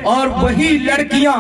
और वही लड़कियां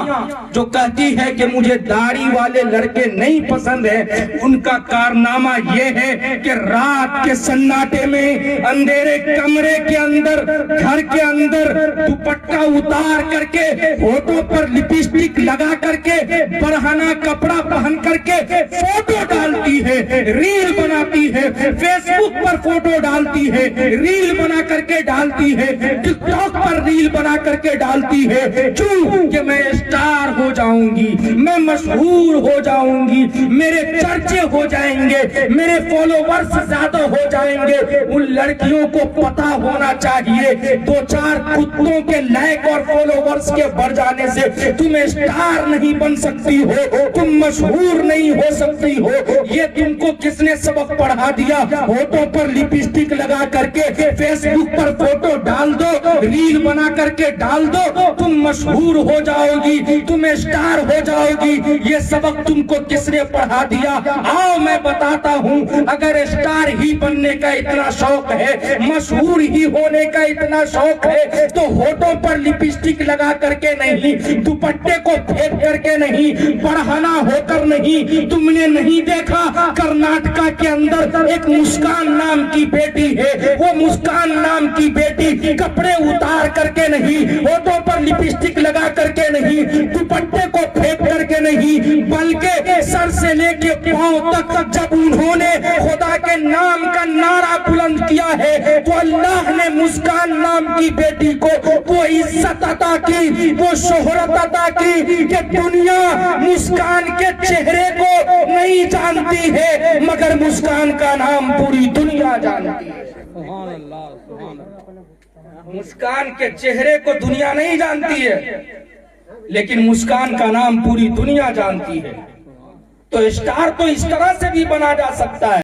जो कहती है कि मुझे दाढ़ी वाले लड़के नहीं पसंद है, उनका कारनामा यह है कि रात के सन्नाटे में अंधेरे कमरे के अंदर, घर के अंदर दुपट्टा उतार करके, होठों पर लिपस्टिक लगा करके, बरहना कपड़ा पहन करके फोटो डालती है, रील बनाती है, फेसबुक पर फोटो डालती है, रील बना करके डालती है, टिकटॉक पर रील बना करके डालती है। क्यों? कि मैं स्टार हो जाऊंगी, मैं मशहूर हो जाऊंगी, मेरे चर्चे हो जाएंगे, मेरे फॉलोवर्स ज्यादा हो जाएंगे। उन लड़कियों को पता होना चाहिए, दो चार कुत्तों के लाइक और फॉलोवर्स के बढ़ जाने से तुम स्टार नहीं बन सकती हो, तुम मशहूर नहीं हो सकती हो। ये तुमको किसने सबक पढ़ा दिया? होठों पर लिपस्टिक लगा करके फेसबुक पर फोटो डाल दो, रील बना करके डाल दो, तुम मशहूर हो जाओगी, तुम स्टार हो जाओगी। ये सबक तुमको किसने पढ़ा दिया? आओ मैं बताता हूँ। अगर स्टार ही बनने का इतना शौक है, मशहूर ही होने का इतना शौक है, तो होठों पर लिपस्टिक लगा करके नहीं, दुपट्टे को फेंक करके नहीं, बढ़ाना होकर नहीं। तुमने नहीं देखा कर्नाटका के अंदर एक मुस्कान नाम की बेटी है, वो मुस्कान नाम की बेटी कपड़े उतार करके नहीं, होठों पर लिपस्टिक लगा करके नहीं, दुपट्टे को फेंक करके नहीं, बल्कि सर से लेके पांव तक जब उन्होंने खुदा के नाम का नारा बुलंद किया है, तो अल्लाह ने मुस्कान नाम की बेटी को वो इज्जत अता की, वो शोहरत अता की कि दुनिया मुस्कान के चेहरे को नहीं जानती है, मगर मुस्कान का नाम पूरी दुनिया जानती है। मुस्कान के चेहरे को दुनिया नहीं जानती है, लेकिन मुस्कान का नाम पूरी दुनिया जानती है। तो स्टार तो इस तरह से भी बना जा सकता है।